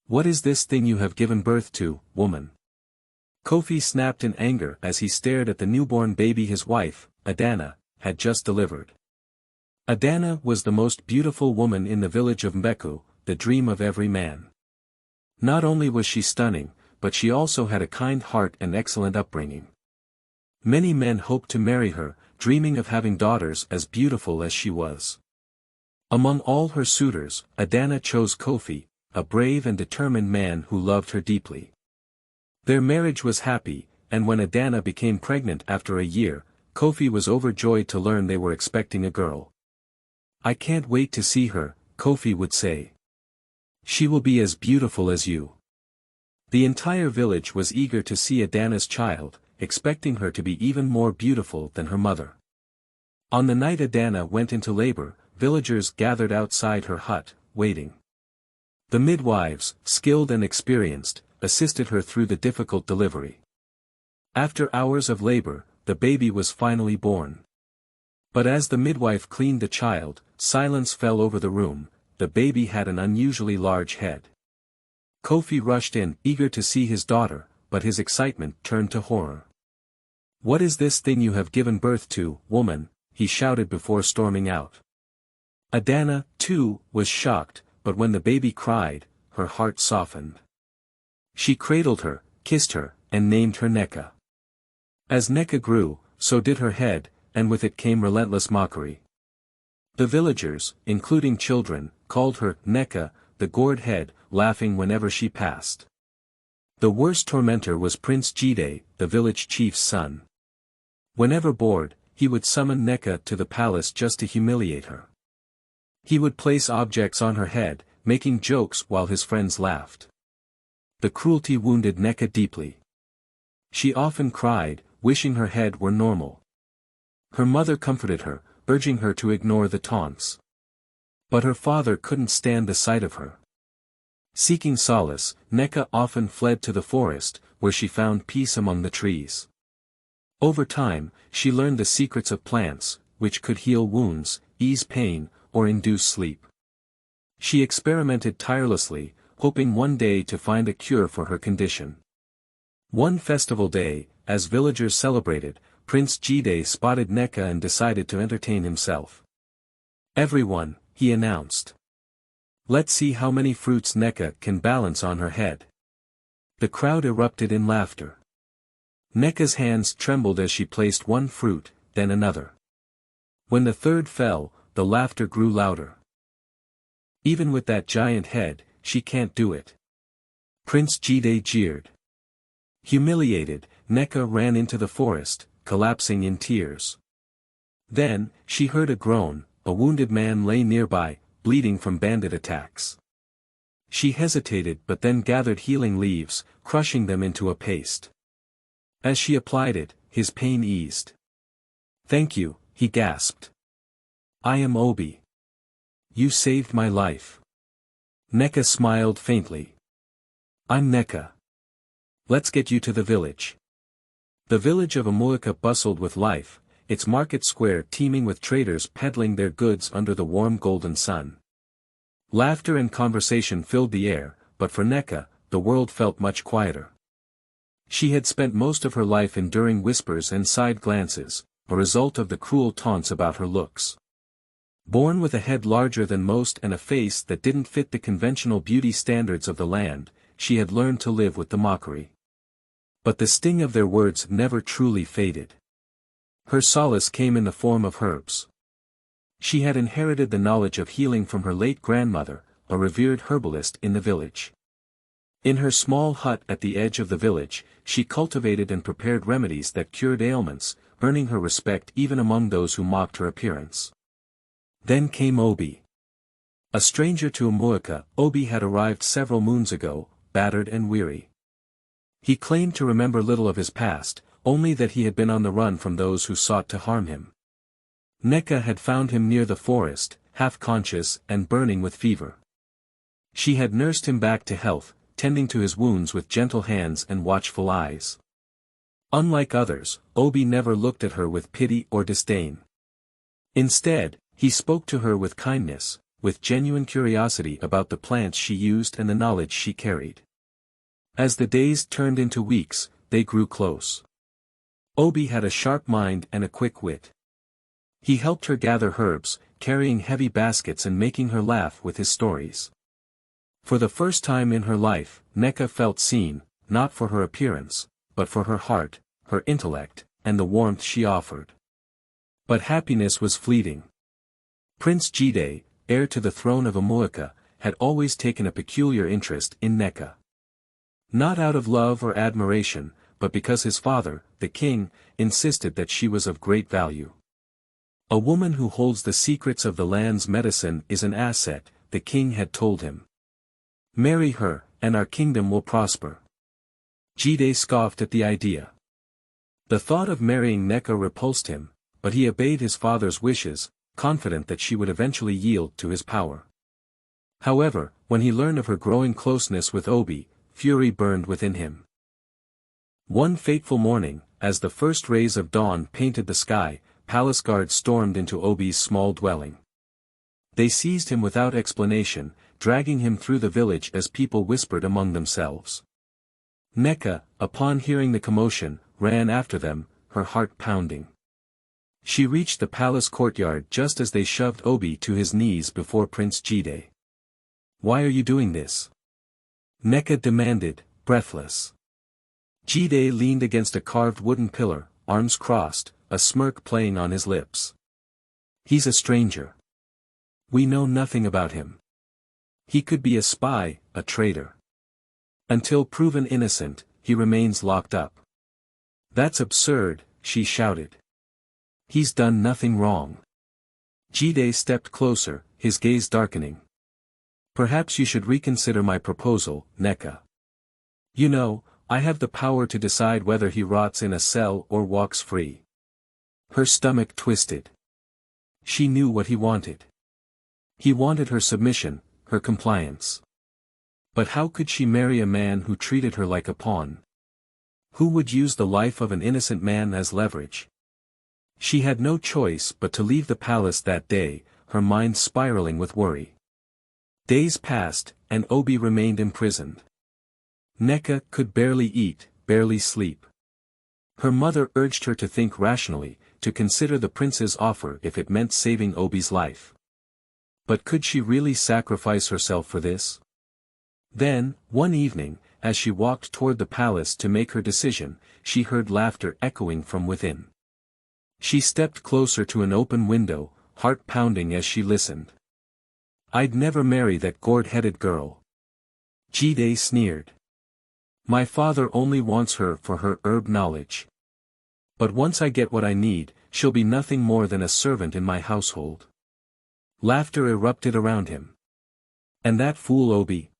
"What is this thing you have given birth to, woman?" Kofi snapped in anger as he stared at the newborn baby his wife, Adana, had just delivered. Adana was the most beautiful woman in the village of Mbeku, the dream of every man. Not only was she stunning, but she also had a kind heart and excellent upbringing. Many men hoped to marry her, dreaming of having daughters as beautiful as she was. Among all her suitors, Adana chose Kofi, a brave and determined man who loved her deeply. Their marriage was happy, and when Adana became pregnant after a year, Kofi was overjoyed to learn they were expecting a girl. "I can't wait to see her," Kofi would say. "She will be as beautiful as you." The entire village was eager to see Adana's child, expecting her to be even more beautiful than her mother. On the night Adana went into labor, villagers gathered outside her hut, waiting. The midwives, skilled and experienced, assisted her through the difficult delivery. After hours of labor, the baby was finally born. But as the midwife cleaned the child, silence fell over the room. The baby had an unusually large head. Kofi rushed in, eager to see his daughter, but his excitement turned to horror. "What is this thing you have given birth to, woman?" he shouted before storming out. Adana, too, was shocked, but when the baby cried, her heart softened. She cradled her, kissed her, and named her Neca. As Neca grew, so did her head, and with it came relentless mockery. The villagers, including children, called her Neca, the gourd head, laughing whenever she passed. The worst tormentor was Prince Jide, the village chief's son. Whenever bored, he would summon Neca to the palace just to humiliate her. He would place objects on her head, making jokes while his friends laughed. The cruelty wounded Neca deeply. She often cried, wishing her head were normal. Her mother comforted her, urging her to ignore the taunts. But her father couldn't stand the sight of her. Seeking solace, Neca often fled to the forest, where she found peace among the trees. Over time, she learned the secrets of plants, which could heal wounds, ease pain, or induce sleep. She experimented tirelessly, hoping one day to find a cure for her condition. One festival day, as villagers celebrated, Prince Jide spotted Neca and decided to entertain himself. "Everyone," he announced. "Let's see how many fruits Neca can balance on her head." The crowd erupted in laughter. Neca's hands trembled as she placed one fruit, then another. When the third fell, the laughter grew louder. "Even with that giant head, she can't do it." Prince Jide jeered. Humiliated, Neca ran into the forest, collapsing in tears. Then, she heard a groan. A wounded man lay nearby, bleeding from bandit attacks. She hesitated but then gathered healing leaves, crushing them into a paste. As she applied it, his pain eased. "Thank you," he gasped. "I am Obi. You saved my life." Neca smiled faintly. "I'm Neca. Let's get you to the village." The village of Amuika bustled with life, its market square teeming with traders peddling their goods under the warm golden sun. Laughter and conversation filled the air, but for Neca, the world felt much quieter. She had spent most of her life enduring whispers and side glances, a result of the cruel taunts about her looks. Born with a head larger than most and a face that didn't fit the conventional beauty standards of the land, she had learned to live with the mockery. But the sting of their words never truly faded. Her solace came in the form of herbs. She had inherited the knowledge of healing from her late grandmother, a revered herbalist in the village. In her small hut at the edge of the village, she cultivated and prepared remedies that cured ailments, earning her respect even among those who mocked her appearance. Then came Obi. A stranger to Amuika, Obi had arrived several moons ago, battered and weary. He claimed to remember little of his past, only that he had been on the run from those who sought to harm him. Neca had found him near the forest, half-conscious and burning with fever. She had nursed him back to health, tending to his wounds with gentle hands and watchful eyes. Unlike others, Obi never looked at her with pity or disdain. Instead, he spoke to her with kindness, with genuine curiosity about the plants she used and the knowledge she carried. As the days turned into weeks, they grew close. Obi had a sharp mind and a quick wit. He helped her gather herbs, carrying heavy baskets and making her laugh with his stories. For the first time in her life, Neca felt seen, not for her appearance, but for her heart, her intellect, and the warmth she offered. But happiness was fleeting. Prince Jide, heir to the throne of Amoaka, had always taken a peculiar interest in Neca. Not out of love or admiration, but because his father, the king, insisted that she was of great value. A woman who holds the secrets of the land's medicine is an asset, the king had told him. Marry her, and our kingdom will prosper. Jide scoffed at the idea. The thought of marrying Neca repulsed him, but he obeyed his father's wishes, confident that she would eventually yield to his power. However, when he learned of her growing closeness with Obi, fury burned within him. One fateful morning, as the first rays of dawn painted the sky, palace guards stormed into Obi's small dwelling. They seized him without explanation, dragging him through the village as people whispered among themselves. Neca, upon hearing the commotion, ran after them, her heart pounding. She reached the palace courtyard just as they shoved Obi to his knees before Prince Jide. "Why are you doing this?" Neca demanded, breathless. Jide leaned against a carved wooden pillar, arms crossed, a smirk playing on his lips. "He's a stranger. We know nothing about him. He could be a spy, a traitor. Until proven innocent, he remains locked up." "That's absurd," she shouted. "He's done nothing wrong." Jide stepped closer, his gaze darkening. "Perhaps you should reconsider my proposal, Neca. You know, I have the power to decide whether he rots in a cell or walks free." Her stomach twisted. She knew what he wanted. He wanted her submission, her compliance. But how could she marry a man who treated her like a pawn? Who would use the life of an innocent man as leverage? She had no choice but to leave the palace that day, her mind spiraling with worry. Days passed, and Obi remained imprisoned. Neca could barely eat, barely sleep. Her mother urged her to think rationally, to consider the prince's offer if it meant saving Obi's life. But could she really sacrifice herself for this? Then, one evening, as she walked toward the palace to make her decision, she heard laughter echoing from within. She stepped closer to an open window, heart pounding as she listened. "I'd never marry that gourd-headed girl." Jide sneered. "My father only wants her for her herb knowledge. But once I get what I need, she'll be nothing more than a servant in my household." Laughter erupted around him. "And that fool Obi?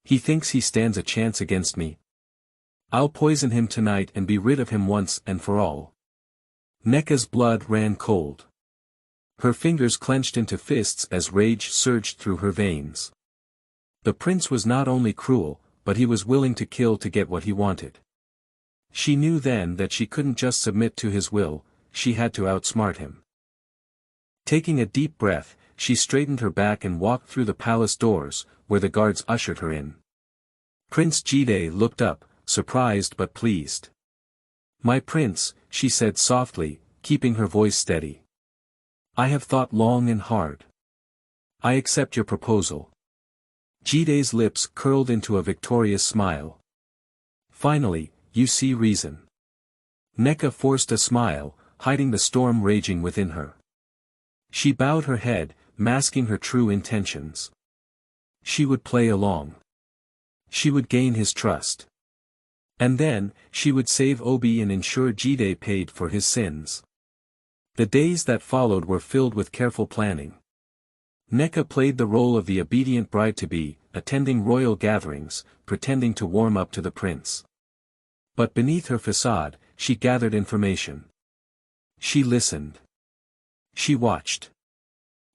He thinks he stands a chance against me. I'll poison him tonight and be rid of him once and for all." Neca's blood ran cold. Her fingers clenched into fists as rage surged through her veins. The prince was not only cruel, but he was willing to kill to get what he wanted. She knew then that she couldn't just submit to his will, she had to outsmart him. Taking a deep breath, she straightened her back and walked through the palace doors, where the guards ushered her in. Prince Jide looked up, surprised but pleased. "My prince," she said softly, keeping her voice steady. "I have thought long and hard. I accept your proposal." Jide's lips curled into a victorious smile. "Finally, you see reason." Neca forced a smile, hiding the storm raging within her. She bowed her head, masking her true intentions. She would play along. She would gain his trust. And then, she would save Obi and ensure Jide paid for his sins. The days that followed were filled with careful planning. Neca played the role of the obedient bride-to-be, attending royal gatherings, pretending to warm up to the prince. But beneath her facade, she gathered information. She listened. She watched.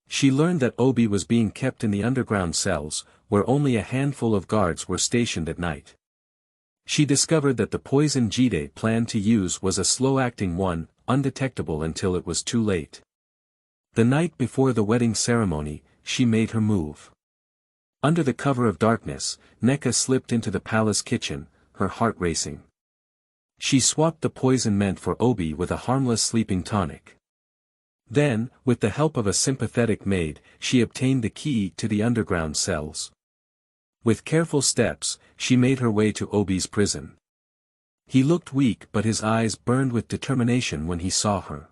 She learned that Obi was being kept in the underground cells, where only a handful of guards were stationed at night. She discovered that the poison Jide planned to use was a slow-acting one, undetectable until it was too late. The night before the wedding ceremony, she made her move. Under the cover of darkness, Neca slipped into the palace kitchen, her heart racing. She swapped the poison meant for Obi with a harmless sleeping tonic. Then, with the help of a sympathetic maid, she obtained the key to the underground cells. With careful steps, she made her way to Obi's prison. He looked weak, but his eyes burned with determination when he saw her.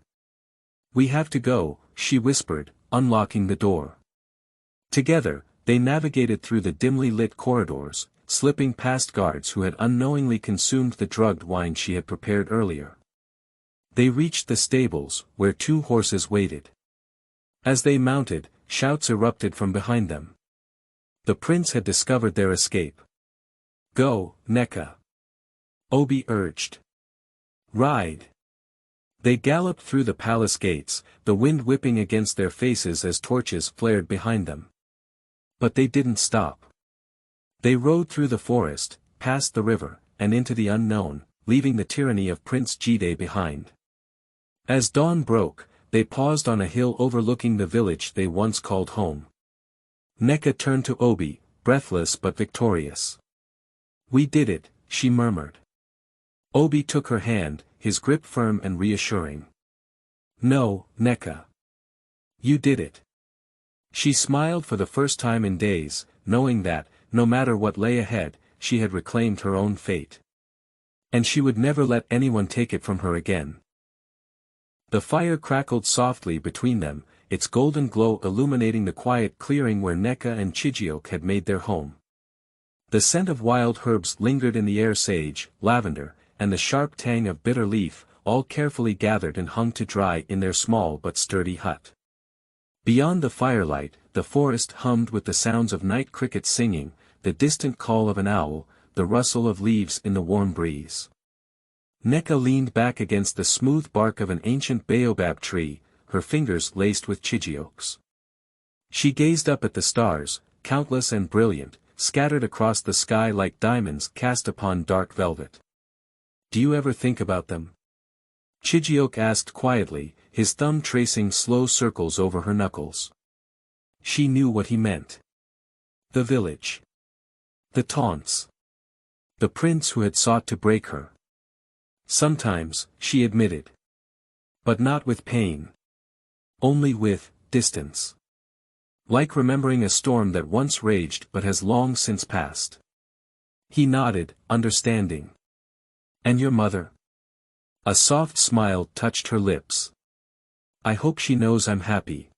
"We have to go," she whispered, unlocking the door. Together, they navigated through the dimly lit corridors, slipping past guards who had unknowingly consumed the drugged wine she had prepared earlier. They reached the stables, where 2 horses waited. As they mounted, shouts erupted from behind them. The prince had discovered their escape. "Go, Neca," Obi urged. "Ride." They galloped through the palace gates, the wind whipping against their faces as torches flared behind them. But they didn't stop. They rode through the forest, past the river, and into the unknown, leaving the tyranny of Prince Jide behind. As dawn broke, they paused on a hill overlooking the village they once called home. Neca turned to Obi, breathless but victorious. "We did it," she murmured. Obi took her hand, his grip firm and reassuring. "No, Neca. You did it." She smiled for the first time in days, knowing that, no matter what lay ahead, she had reclaimed her own fate. And she would never let anyone take it from her again. The fire crackled softly between them, its golden glow illuminating the quiet clearing where Neca and Chijiok had made their home. The scent of wild herbs lingered in the air, sage, lavender, and the sharp tang of bitter leaf, all carefully gathered and hung to dry in their small but sturdy hut. Beyond the firelight, the forest hummed with the sounds of night crickets singing, the distant call of an owl, the rustle of leaves in the warm breeze. Neca leaned back against the smooth bark of an ancient baobab tree, her fingers laced with chijioks. She gazed up at the stars, countless and brilliant, scattered across the sky like diamonds cast upon dark velvet. "Do you ever think about them?" Chijiok asked quietly, his thumb tracing slow circles over her knuckles. She knew what he meant. The village. The taunts. The prince who had sought to break her. Sometimes, she admitted. But not with pain. Only with distance. Like remembering a storm that once raged but has long since passed. He nodded, understanding. "And your mother?" A soft smile touched her lips. "I hope she knows I'm happy.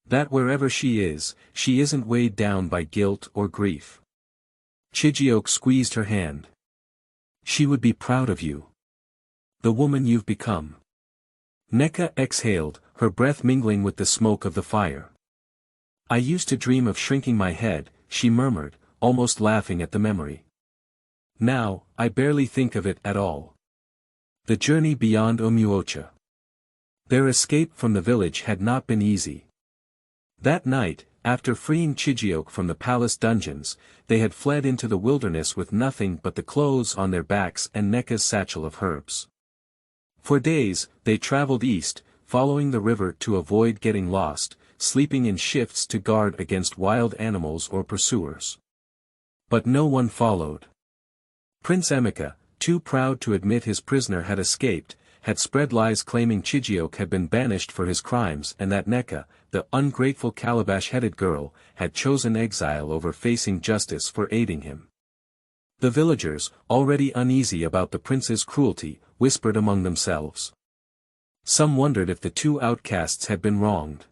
That wherever she isn't weighed down by guilt or grief." Chijiok squeezed her hand. "She would be proud of you. The woman you've become." Neca exhaled, her breath mingling with the smoke of the fire. "I used to dream of shrinking my head," she murmured, almost laughing at the memory. "Now, I barely think of it at all." The journey beyond Omuocha. Their escape from the village had not been easy. That night, after freeing Chijiok from the palace dungeons, they had fled into the wilderness with nothing but the clothes on their backs and Neca's satchel of herbs. For days, they traveled east, following the river to avoid getting lost, sleeping in shifts to guard against wild animals or pursuers. But no one followed. Prince Emeka, too proud to admit his prisoner had escaped, had spread lies claiming Chijiok had been banished for his crimes and that Neca, the ungrateful calabash-headed girl, had chosen exile over facing justice for aiding him. The villagers, already uneasy about the prince's cruelty, whispered among themselves. Some wondered if the 2 outcasts had been wronged.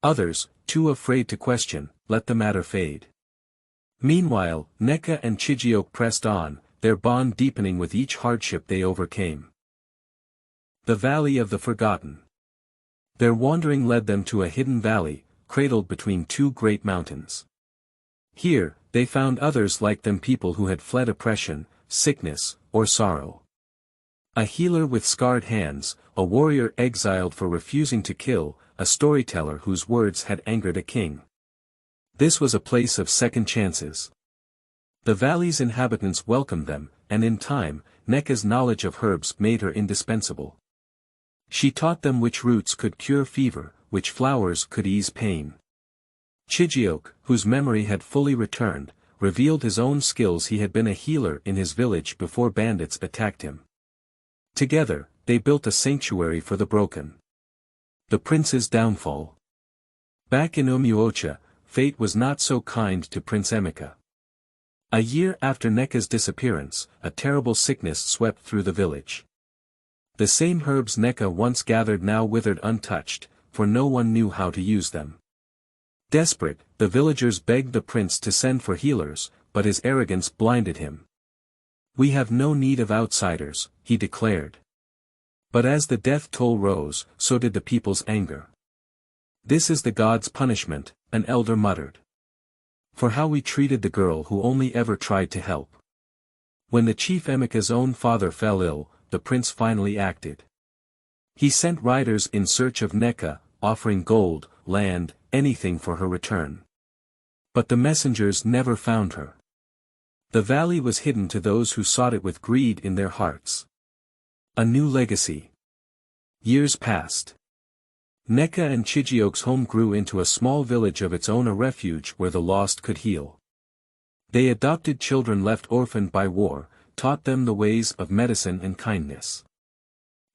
Others, too afraid to question, let the matter fade. Meanwhile, Neca and Chijiok pressed on, their bond deepening with each hardship they overcame. The Valley of the Forgotten. Their wandering led them to a hidden valley, cradled between 2 great mountains. Here, they found others like them, people who had fled oppression, sickness, or sorrow. A healer with scarred hands, a warrior exiled for refusing to kill, a storyteller whose words had angered a king. This was a place of second chances. The valley's inhabitants welcomed them, and in time, Neca's knowledge of herbs made her indispensable. She taught them which roots could cure fever, which flowers could ease pain. Chijiok, whose memory had fully returned, revealed his own skills. He had been a healer in his village before bandits attacked him. Together, they built a sanctuary for the broken. The prince's downfall. Back in Umuocha, fate was not so kind to Prince Emeka. A year after Neca's disappearance, a terrible sickness swept through the village. The same herbs Neca once gathered now withered untouched, for no one knew how to use them. Desperate, the villagers begged the prince to send for healers, but his arrogance blinded him. "We have no need of outsiders," he declared. But as the death toll rose, so did the people's anger. "This is the god's punishment," an elder muttered. "For how we treated the girl who only ever tried to help." When the chief Emeka's own father fell ill, the prince finally acted. He sent riders in search of Neca, offering gold, land, anything for her return. But the messengers never found her. The valley was hidden to those who sought it with greed in their hearts. A new legacy. Years passed. Neca and Chijiok's home grew into a small village of its own, a refuge where the lost could heal. They adopted children left orphaned by war, taught them the ways of medicine and kindness.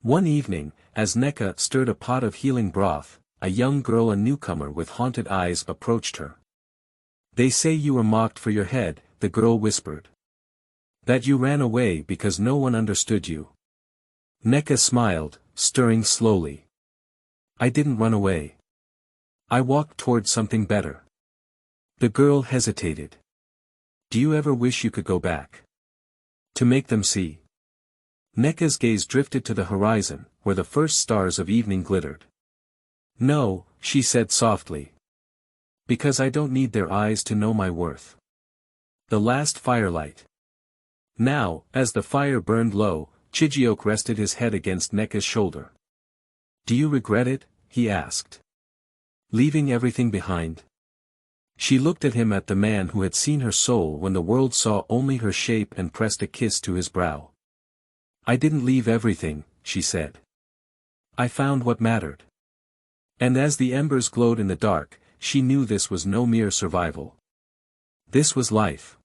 One evening, as Neca stirred a pot of healing broth, a young girl, a newcomer with haunted eyes, approached her. "They say you were mocked for your head," the girl whispered. "That you ran away because no one understood you." Neca smiled, stirring slowly. "I didn't run away. I walked toward something better." The girl hesitated. "Do you ever wish you could go back? To make them see?" Neca's gaze drifted to the horizon, where the first stars of evening glittered. "No," she said softly. "Because I don't need their eyes to know my worth." The last firelight. Now, as the fire burned low, Chijiok rested his head against Neca's shoulder. "Do you regret it?" he asked. "Leaving everything behind?" She looked at him, at the man who had seen her soul when the world saw only her shape, and pressed a kiss to his brow. "I didn't leave everything," she said. "I found what mattered." And as the embers glowed in the dark, she knew this was no mere survival. This was life.